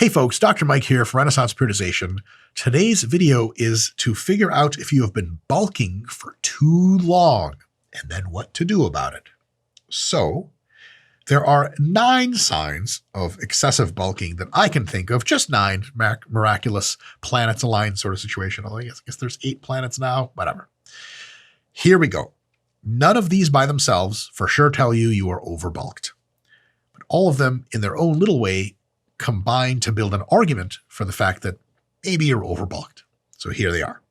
Hey folks, Dr. Mike here for Renaissance Periodization. Today's video is to figure out if you have been bulking for too long and then what to do about it. So there are 9 signs of excessive bulking that I can think of, just 9 miraculous planets aligned sort of situation. Although I guess there's 8 planets now, whatever. Here we go. None of these by themselves for sure tell you are overbulked, but all of them in their own little way combine to build an argument for the fact that maybe you're overbulked. So here they are.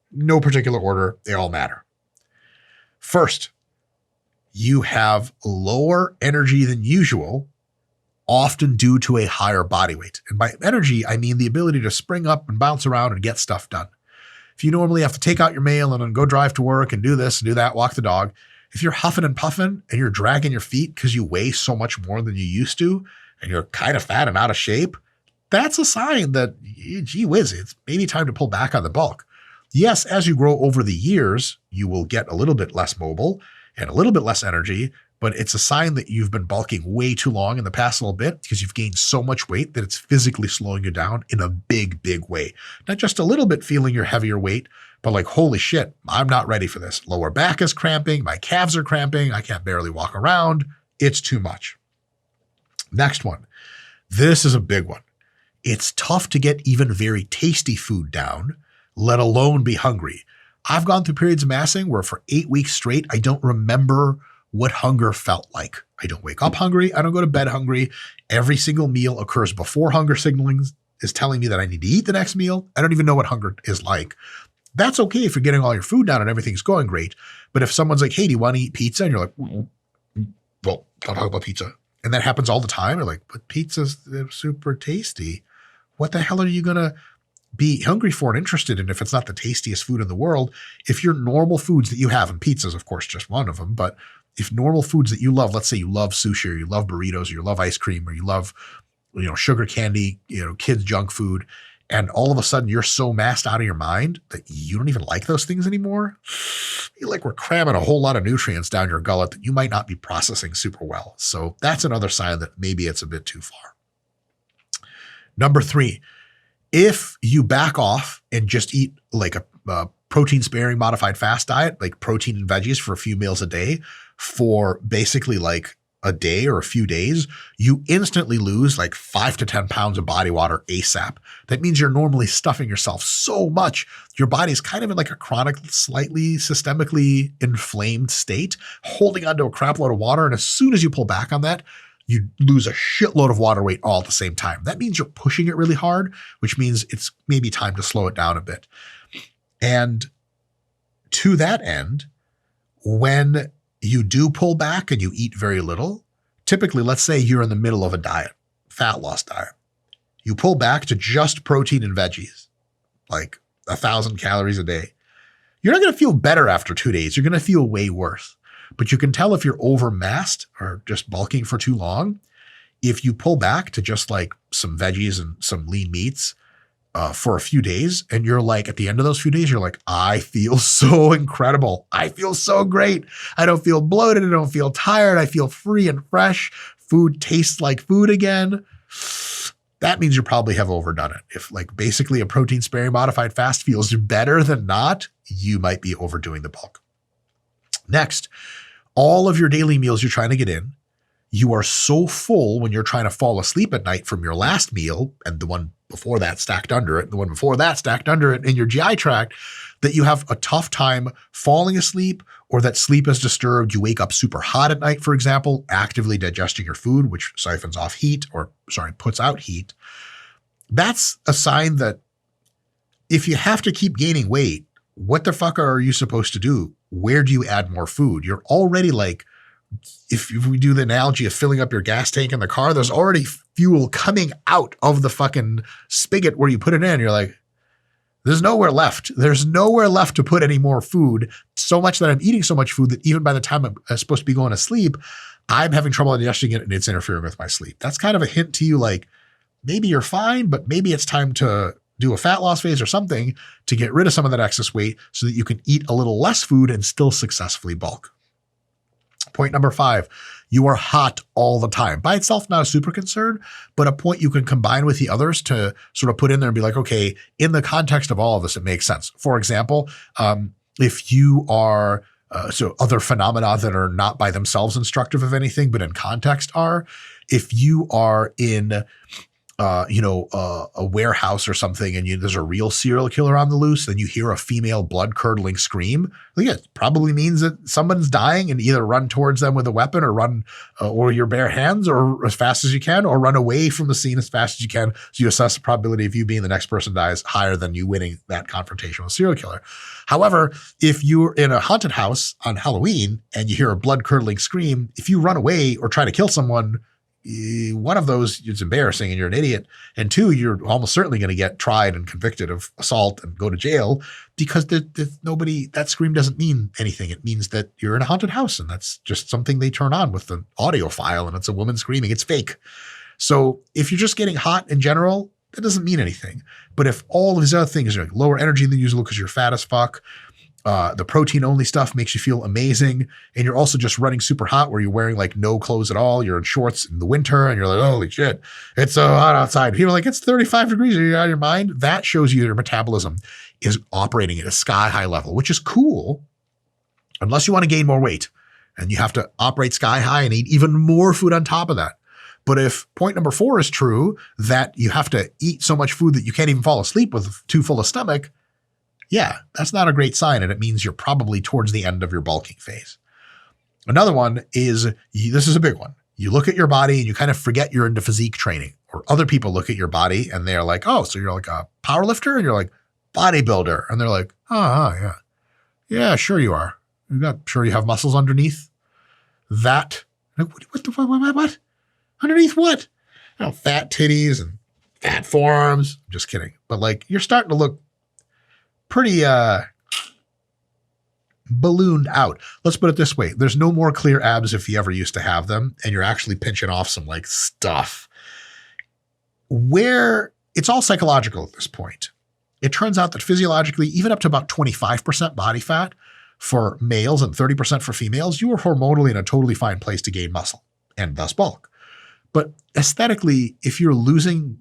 No particular order, they all matter. First, you have lower energy than usual, often due to a higher body weight. And by energy, I mean the ability to spring up and bounce around and get stuff done. If you normally have to take out your mail and then go drive to work and do this and do that, walk the dog, if you're huffing and puffing and you're dragging your feet because you weigh so much more than you used to, and you're kind of fat and out of shape, that's a sign that, gee whiz, it's maybe time to pull back on the bulk. Yes, as you grow over the years, you will get a little bit less mobile and a little bit less energy, but it's a sign that you've been bulking way too long in the past little bit because you've gained so much weight that it's physically slowing you down in a big, big way. Not just a little bit feeling your heavier weight, but like, holy shit, I'm not ready for this. Lower back is cramping, my calves are cramping, I can't barely walk around. It's too much. Next one. This is a big one. It's tough to get even very tasty food down, let alone be hungry. I've gone through periods of massing where for 8 weeks straight, I don't remember what hunger felt like. I don't wake up hungry. I don't go to bed hungry. Every single meal occurs before hunger signaling is telling me that I need to eat the next meal. I don't even know what hunger is like. That's okay if you're getting all your food down and everything's going great. But if someone's like, hey, do you want to eat pizza? And you're like, well, don't talk about pizza. And that happens all the time. You're like, but pizza's super tasty. What the hell are you going to be hungry for and interested in if it's not the tastiest food in the world? If your normal foods that you have, and pizza's of course just one of them, but if normal foods that you love, let's say you love sushi or you love burritos or you love ice cream or you love, sugar candy, kids junk food, and all of a sudden you're so massed out of your mind that you don't even like those things anymore, I feel like we're cramming a whole lot of nutrients down your gullet that you might not be processing super well. So that's another sign that maybe it's a bit too far. Number 3, if you back off and just eat like a protein sparing modified fast diet, like protein and veggies for a few meals a day for basically like a day or a few days, you instantly lose like 5 to 10 pounds of body water ASAP. That means you're normally stuffing yourself so much. Your body's kind of in like a chronic, slightly systemically inflamed state, holding onto a crap load of water. And as soon as you pull back on that, you lose a shitload of water weight all at the same time. That means you're pushing it really hard, which means it's maybe time to slow it down a bit. And to that end, when you do pull back and you eat very little, typically, let's say you're in the middle of a diet, fat loss diet. You pull back to just protein and veggies, like 1,000 calories a day. You're not going to feel better after 2 days. You're going to feel way worse. But you can tell if you're overmassed or just bulking for too long. If you pull back to just like some veggies and some lean meats for a few days, and you're like, at the end of those few days, you're like, I feel so incredible. I feel so great. I don't feel bloated. I don't feel tired. I feel free and fresh. Food tastes like food again. That means you probably have overdone it. If like basically a protein sparing modified fast feels better than not, you might be overdoing the bulk. Next, all of your daily meals you're trying to get in, you are so full when you're trying to fall asleep at night from your last meal and the one before that stacked under it, the one before that stacked under it in your GI tract, that you have a tough time falling asleep, or that sleep is disturbed. You wake up super hot at night, for example, actively digesting your food, which siphons off heat puts out heat. That's a sign that if you have to keep gaining weight, what the fuck are you supposed to do? Where do you add more food? You're already like, if we do the analogy of filling up your gas tank in the car, there's already fuel coming out of the fucking spigot where you put it in. You're like, there's nowhere left. There's nowhere left to put any more food. So much that I'm eating so much food that even by the time I'm supposed to be going to sleep, I'm having trouble digesting it and it's interfering with my sleep. That's kind of a hint to you, like maybe you're fine, but maybe it's time to do a fat loss phase or something to get rid of some of that excess weight so that you can eat a little less food and still successfully bulk. Point number 5, You are hot all the time. By itself, not a super concern, but a point you can combine with the others to sort of put in there and be like, okay, in the context of all of this, it makes sense. For example, if you are so other phenomena that are not by themselves instructive of anything, but in context are, if you are in a warehouse or something and there's a real serial killer on the loose, then you hear a female blood-curdling scream, it probably means that someone's dying, and either run towards them with a weapon or run or your bare hands or as fast as you can, or run away from the scene as fast as you can, so you assess the probability of you being the next person dies higher than you winning that confrontation with a serial killer. However, if you're in a haunted house on Halloween and you hear a blood-curdling scream, if you run away or try to kill someone, one of those, it's embarrassing and you're an idiot. And two, you're almost certainly going to get tried and convicted of assault and go to jail, because that scream doesn't mean anything. It means that you're in a haunted house, and that's just something they turn on with an audio file, and it's a woman screaming. It's fake. So if you're just getting hot in general, that doesn't mean anything. But if all of these other things are like lower energy than usual because you're fat as fuck, the protein only stuff makes you feel amazing, and you're also just running super hot where you're wearing like no clothes at all. You're in shorts in the winter and you're like, holy shit, it's so hot outside. People are like, it's 35 degrees. Are you out of your mind? That shows you your metabolism is operating at a sky high level, which is cool, unless you want to gain more weight and you have to operate sky high and eat even more food on top of that. But if point number 4 is true, that you have to eat so much food that you can't even fall asleep with too full a stomach, yeah, that's not a great sign, and it means you're probably towards the end of your bulking phase. Another one is, this is a big one. You look at your body and you kind of forget you're into physique training, or other people look at your body and they're like, oh, so you're like a power lifter? And you're like, bodybuilder. And they're like, yeah. Yeah, sure you are. You're not sure you have muscles underneath that. Like, what? Underneath what? Fat titties and fat forearms. I'm just kidding. But like, you're starting to look pretty ballooned out. Let's put it this way. There's no more clear abs if you ever used to have them, and you're actually pinching off some like stuff. Where it's all psychological at this point. It turns out that physiologically, even up to about 25% body fat for males and 30% for females, you are hormonally in a totally fine place to gain muscle and thus bulk. But aesthetically, if you're losing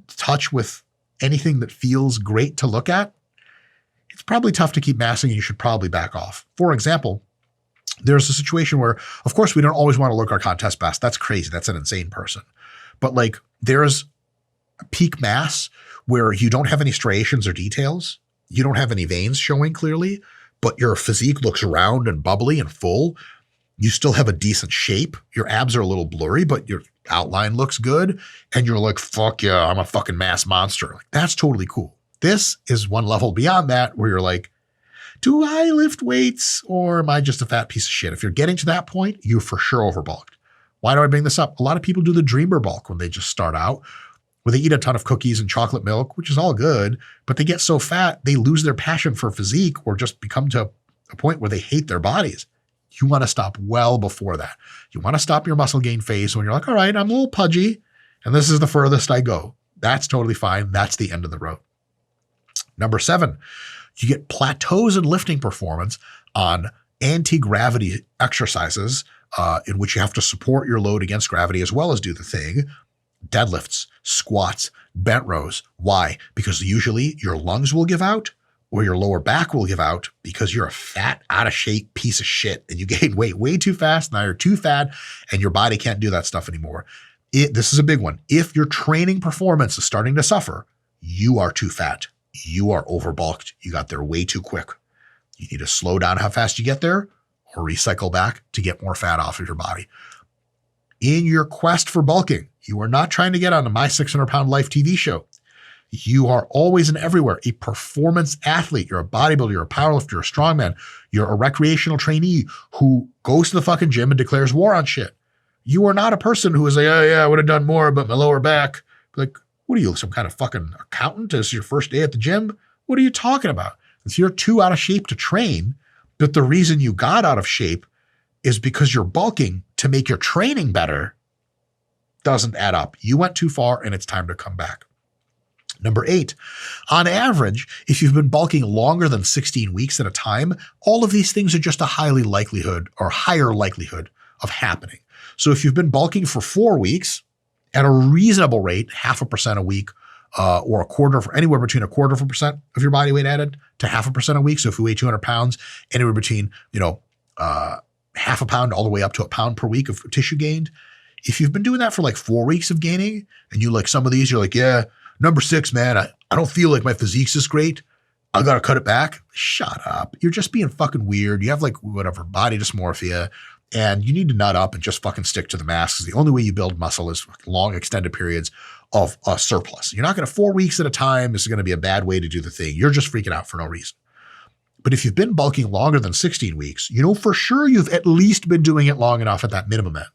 touch with anything that feels great to look at, it's probably tough to keep massing, and you should probably back off. For example, there's a situation where, of course, we don't always want to look our contest best. That's crazy. That's an insane person. But like, there's a peak mass where you don't have any striations or details. You don't have any veins showing clearly, but your physique looks round and bubbly and full. You still have a decent shape. Your abs are a little blurry, but your outline looks good. And you're like, fuck yeah, I'm a fucking mass monster. Like, that's totally cool. This is one level beyond that where you're like, do I lift weights or am I just a fat piece of shit? If you're getting to that point, you're for sure overbulked. Why do I bring this up? A lot of people do the dreamer bulk when they just start out, where they eat a ton of cookies and chocolate milk, which is all good, but they get so fat, they lose their passion for physique or just become to a point where they hate their bodies. You want to stop well before that. You want to stop your muscle gain phase when you're like, all right, I'm a little pudgy and this is the furthest I go. That's totally fine. That's the end of the road. Number 7, you get plateaus in lifting performance on anti-gravity exercises in which you have to support your load against gravity as well as do the thing. Deadlifts, squats, bent rows. Why? Because usually your lungs will give out or your lower back will give out because you're a fat, out of shape piece of shit and you gain weight way too fast. Now you're too fat and your body can't do that stuff anymore. This is a big one. If your training performance is starting to suffer, you are too fat. You are overbulked. You got there way too quick. You need to slow down how fast you get there or recycle back to get more fat off of your body. In your quest for bulking, you are not trying to get on a My 600 Pound Life TV show. You are always and everywhere a performance athlete. You're a bodybuilder, you're a powerlifter, you're a strongman. You're a recreational trainee who goes to the fucking gym and declares war on shit. You are not a person who is like, oh yeah, I would have done more, but my lower back. Like, what are you, some kind of fucking accountant? This is your first day at the gym? What are you talking about? If you're too out of shape to train, but the reason you got out of shape is because you're bulking to make your training better, doesn't add up. You went too far and it's time to come back. Number 8, on average, if you've been bulking longer than 16 weeks at a time, all of these things are just a higher likelihood of happening. So if you've been bulking for 4 weeks at a reasonable rate, 0.5% a week, or anywhere between 0.25% of your body weight added to 0.5% a week. So if you weigh 200 pounds, anywhere between, 0.5 pound all the way up to 1 pound per week of tissue gained. If you've been doing that for like 4 weeks of gaining and you like some of these, you're like, yeah, number 6, man, I don't feel like my physique's is great. I got to cut it back. Shut up. You're just being fucking weird. You have like whatever body dysmorphia and you need to nut up and just fucking stick to the mass. Because the only way you build muscle is long extended periods of a surplus. You're not going to 4 weeks at a time. This is going to be a bad way to do the thing. You're just freaking out for no reason. But if you've been bulking longer than 16 weeks, you know for sure you've at least been doing it long enough at that minimum end.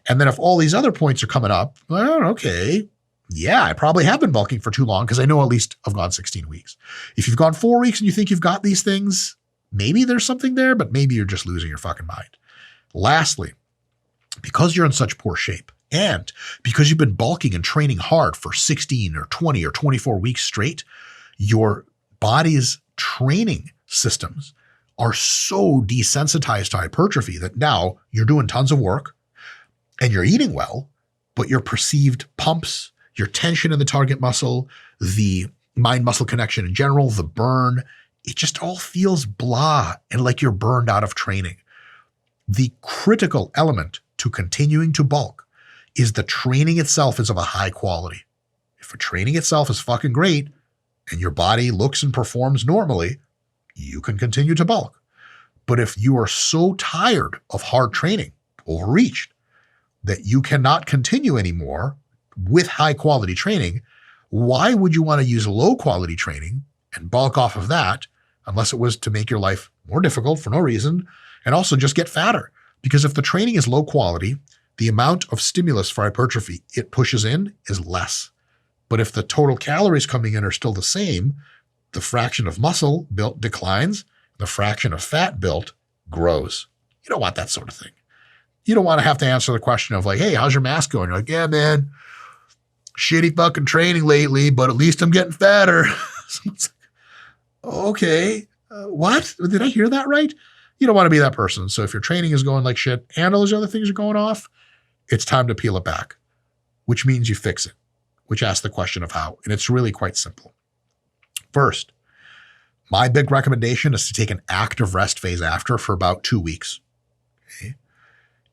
And then if all these other points are coming up, well, okay, yeah, I probably have been bulking for too long because I know at least I've gone 16 weeks. If you've gone 4 weeks and you think you've got these things, maybe there's something there, but maybe you're just losing your fucking mind. Lastly, because you're in such poor shape and because you've been bulking and training hard for 16 or 20 or 24 weeks straight, your body's training systems are so desensitized to hypertrophy that now you're doing tons of work and you're eating well, but your perceived pumps, your tension in the target muscle, the mind-muscle connection in general, the burn, it just all feels blah and like you're burned out of training. The critical element to continuing to bulk is the training itself is of a high quality. If the training itself is fucking great and your body looks and performs normally, you can continue to bulk. But if you are so tired of hard training, overreached, that you cannot continue anymore with high quality training, why would you want to use low quality training and bulk off of that unless it was to make your life more difficult for no reason and also just get fatter? Because if the training is low quality, the amount of stimulus for hypertrophy it pushes in is less. But if the total calories coming in are still the same, the fraction of muscle built declines, the fraction of fat built grows. You don't want that sort of thing. You don't want to have to answer the question of like, hey, how's your mass going? You're like, yeah, man, shitty fucking training lately, but at least I'm getting fatter. So it's like, okay, what? Did I hear that right? You don't want to be that person. So if your training is going like shit and all those other things are going off, it's time to peel it back, which means you fix it, which asks the question of how. And it's really quite simple. First, my big recommendation is to take an active rest phase after for about 2 weeks. Okay?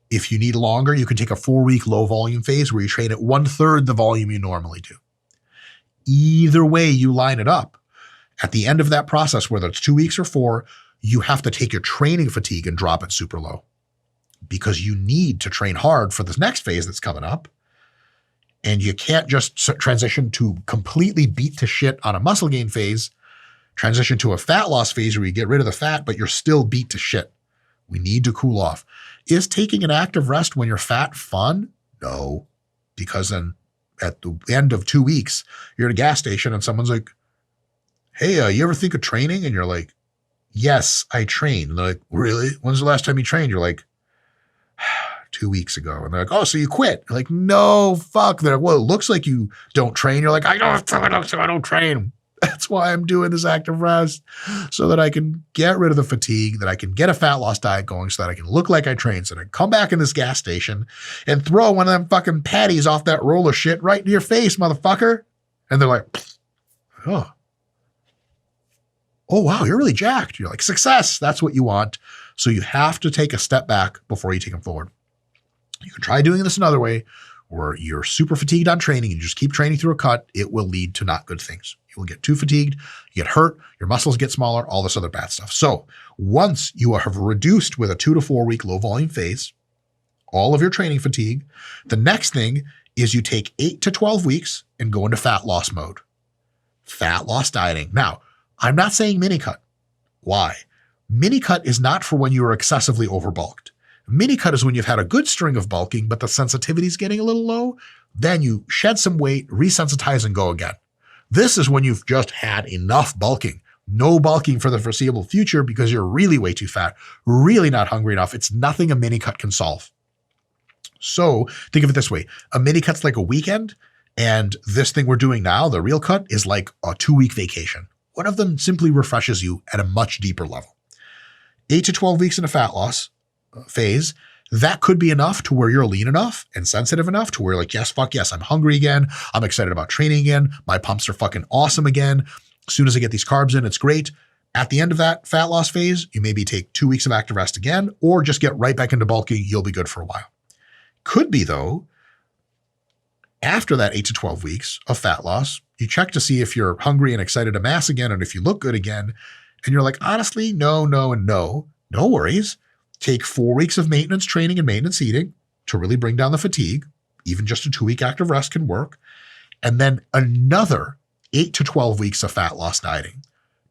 If you need longer, you can take a 4-week low volume phase where you train at 1/3 the volume you normally do. Either way you line it up, at the end of that process, whether it's 2 weeks or 4, you have to take your training fatigue and drop it super low because you need to train hard for this next phase that's coming up. And you can't just transition to completely beat to shit on a muscle gain phase, transition to a fat loss phase where you get rid of the fat, but you're still beat to shit. We need to cool off. Is taking an active rest when you're fat fun? No, because then at the end of 2 weeks, you're at a gas station and someone's like, hey, you ever think of training? And you're like, yes, I train. And they're like, really? When's the last time you trained? You're like, 2 weeks ago. And they're like, oh, so you quit? You're like, no, fuck. They're like, well, it looks like you don't train. You're like, I don't train. That's why I'm doing this active rest, so that I can get rid of the fatigue, that I can get a fat loss diet going, so that I can look like I train, so that I can come back in this gas station and throw one of them fucking patties off that roll of shit right in your face, motherfucker. And they're like, oh, wow, you're really jacked. You're like, success. That's what you want. So you have to take a step back before you take them forward. You can try doing this another way, where you're super fatigued on training and you just keep training through a cut. It will lead to not good things. You will get too fatigued, you get hurt, your muscles get smaller, all this other bad stuff. So once you have reduced with a 2 to 4 week low volume phase, all of your training fatigue, the next thing is you take 8 to 12 weeks and go into fat loss mode. Fat loss dieting. Now, I'm not saying mini cut. Why? Mini cut is not for when you are excessively overbulked. Mini cut is when you've had a good string of bulking, but the sensitivity is getting a little low. Then you shed some weight, resensitize, and go again. This is when you've just had enough bulking. No bulking for the foreseeable future because you're really way too fat, really not hungry enough. It's nothing a mini cut can solve. So think of it this way. A mini cut's like a weekend, and this thing we're doing now, the real cut, is like a 2-week vacation. One of them simply refreshes you at a much deeper level. 8 to 12 weeks in a fat loss phase, That could be enough to where you're lean enough and sensitive enough to where like, yes, fuck yes, I'm hungry again. I'm excited about training again. My pumps are fucking awesome again. As soon as I get these carbs in, it's great. At the end of that fat loss phase, you maybe take 2 weeks of active rest again, or just get right back into bulking. You'll be good for a while. Could be though, after that 8 to 12 weeks of fat loss, you check to see if you're hungry and excited to mass again, and if you look good again, and you're like, honestly, no, and no worries. Take 4 weeks of maintenance training and maintenance eating to really bring down the fatigue. Even just a 2-week active rest can work. And then another 8 to 12 weeks of fat loss dieting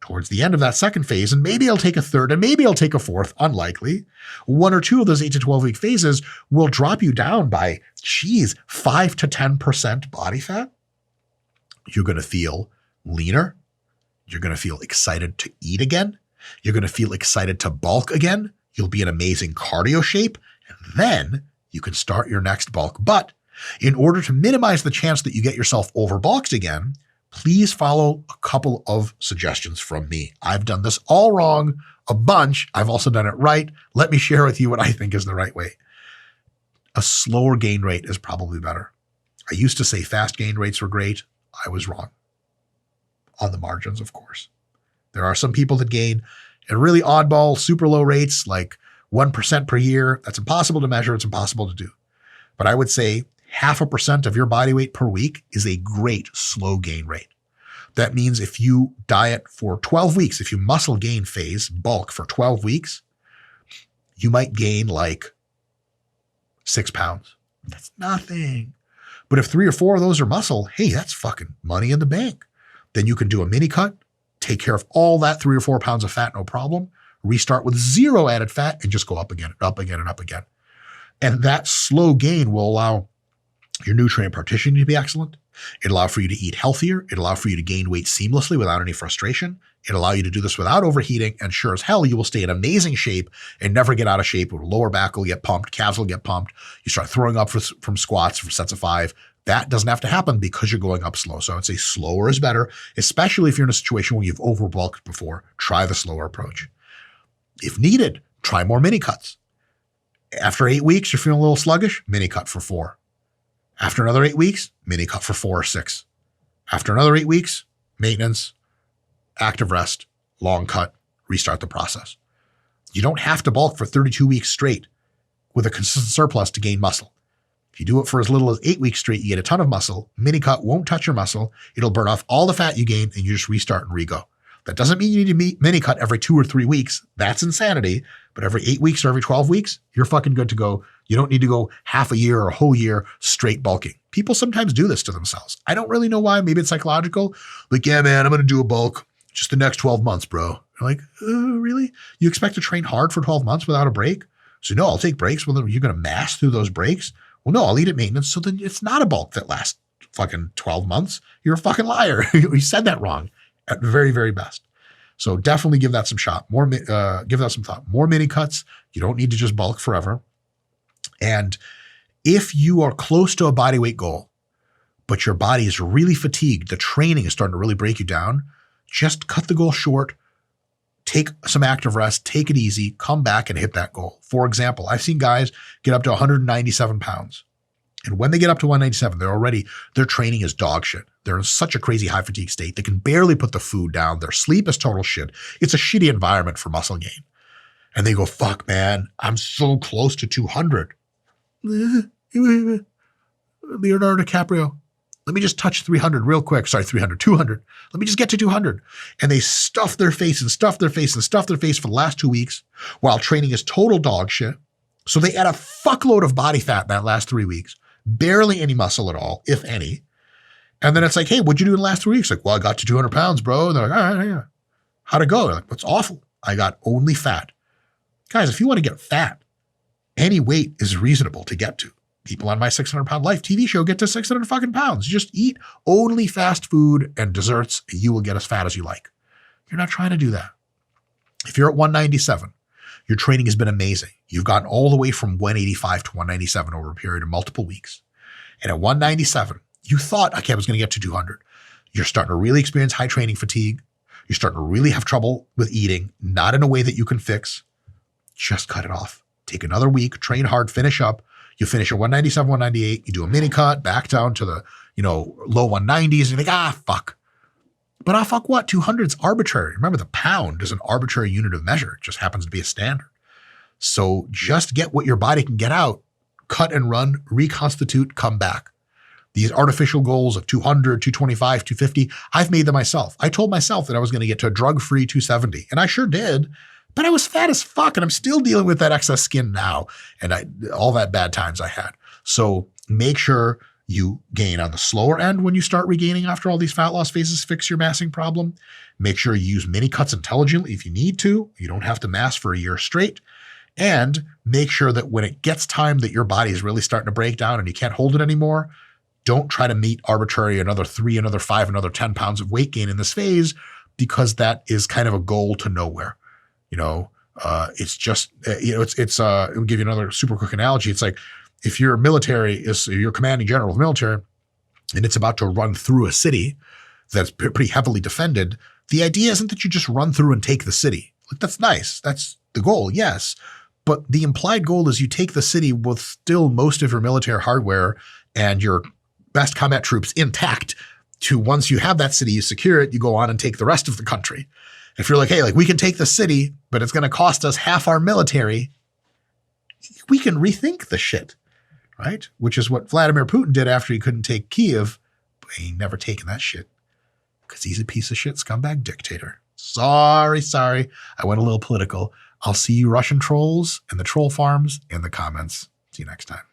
towards the end of that second phase. And maybe I'll take a third and maybe I'll take a fourth, unlikely. 1 or 2 of those 8 to 12 week phases will drop you down by, 5 to 10% body fat. You're going to feel leaner. You're going to feel excited to eat again. You're going to feel excited to bulk again. You'll be in amazing cardio shape, and then you can start your next bulk. But in order to minimize the chance that you get yourself overbulked again, please follow a couple of suggestions from me. I've done this all wrong a bunch. I've also done it right. Let me share with you what I think is the right way. A slower gain rate is probably better. I used to say fast gain rates were great. I was wrong. On the margins, of course. There are some people that gain at really oddball, super low rates, like 1% per year. That's impossible to measure. It's impossible to do. But I would say 0.5% of your body weight per week is a great slow gain rate. That means if you diet for 12 weeks, if you muscle gain phase bulk for 12 weeks, you might gain like 6 pounds. That's nothing. But if 3 or 4 of those are muscle, hey, that's fucking money in the bank. Then you can do a mini cut, take care of all that 3 or 4 pounds of fat, no problem. Restart with 0 added fat and just go up again, up again, and up again. And that slow gain will allow your nutrient partitioning to be excellent. It'll allow for you to eat healthier. It'll allow for you to gain weight seamlessly without any frustration. It'll allow you to do this without overheating. And sure as hell, you will stay in amazing shape and never get out of shape. Your lower back will get pumped. Calves will get pumped. You start throwing up from squats for sets of 5. That doesn't have to happen because you're going up slow. So I would say slower is better, especially if you're in a situation where you've overbulked before. Try the slower approach. If needed, try more mini cuts. After 8 weeks, you're feeling a little sluggish, mini cut for 4. After another 8 weeks, mini cut for 4 or 6. After another 8 weeks, maintenance, active rest, long cut, restart the process. You don't have to bulk for 32 weeks straight with a consistent surplus to gain muscle. If you do it for as little as 8 weeks straight, you get a ton of muscle. Mini cut won't touch your muscle. It'll burn off all the fat you gained and you just restart and re-go. That doesn't mean you need to mini cut every 2 or 3 weeks. That's insanity. But every 8 weeks or every 12 weeks, you're fucking good to go. You don't need to go half a year or a whole year straight bulking. People sometimes do this to themselves. I don't really know why. Maybe it's psychological. Like, yeah, man, I'm going to do a bulk just the next 12 months, bro. You're like, really? You expect to train hard for 12 months without a break? So no, I'll take breaks. Well, you're going to mass through those breaks? Well, no, I'll eat at maintenance. So then it's not a bulk that lasts fucking 12 months. You're a fucking liar. You said that wrong at the very, very best. So definitely give that some shot. Give that some thought. More mini cuts. You don't need to just bulk forever. And if you are close to a body weight goal, but your body is really fatigued, the training is starting to really break you down, just cut the goal short, take some active rest, take it easy, come back and hit that goal. For example, I've seen guys get up to 197 pounds. And when they get up to 197, their training is dog shit. They're in such a crazy high fatigue state. They can barely put the food down. Their sleep is total shit. It's a shitty environment for muscle gain. And they go, fuck, man, I'm so close to 200. Leonardo DiCaprio, let me just touch 300 real quick. Sorry, 200. Let me just get to 200. And they stuff their face for the last 2 weeks while training is total dog shit. So they add a fuckload of body fat that last 3 weeks, barely any muscle at all, if any. And then it's like, hey, what'd you do in the last 3 weeks? Like, well, I got to 200 pounds, bro. And they're like, all right, yeah. How'd it go? They're like, that's awful. I got only fat. Guys, if you want to get fat, any weight is reasonable to get to. People on my 600-pound life TV show get to 600 fucking pounds. Just eat only fast food and desserts, and you will get as fat as you like. You're not trying to do that. If you're at 197, your training has been amazing. You've gotten all the way from 185 to 197 over a period of multiple weeks. And at 197, you thought, okay, I was going to get to 200. You're starting to really experience high training fatigue. You're starting to really have trouble with eating, not in a way that you can fix. Just cut it off. take another week, train hard, finish up. You finish at 197, 198, you do a mini cut back down to the, low 190s, and you think, fuck. But fuck what? 200's arbitrary. Remember, the pound is an arbitrary unit of measure. It just happens to be a standard. So just get what your body can get out, cut and run, reconstitute, come back. These artificial goals of 200, 225, 250, I've made them myself. I told myself that I was going to get to a drug-free 270, and I sure did, but I was fat as fuck, and I'm still dealing with that excess skin now, and all that bad times I had. So make sure you gain on the slower end when you start regaining after all these fat loss phases, fix your massing problem. Make sure you use mini cuts intelligently if you need to. You don't have to mass for a year straight. And make sure that when it gets time that your body is really starting to break down and you can't hold it anymore, don't try to meet arbitrary another 3, another 5, another 10 pounds of weight gain in this phase, because that is kind of a goal to nowhere. It's just, I'll give you another super quick analogy. It's like if your you're commanding general of the military and it's about to run through a city that's pretty heavily defended, the idea isn't that you just run through and take the city. Like, that's nice. That's the goal, yes. But the implied goal is you take the city with still most of your military hardware and your best combat troops intact, to once you have that city, you secure it, you go on and take the rest of the country. If you're like, hey, we can take the city, but it's going to cost us half our military, we can rethink the shit, right? Which is what Vladimir Putin did after he couldn't take Kiev, but he ain't never taken that shit because he's a piece of shit scumbag dictator. Sorry. I went a little political. I'll see you Russian trolls and the troll farms in the comments. See you next time.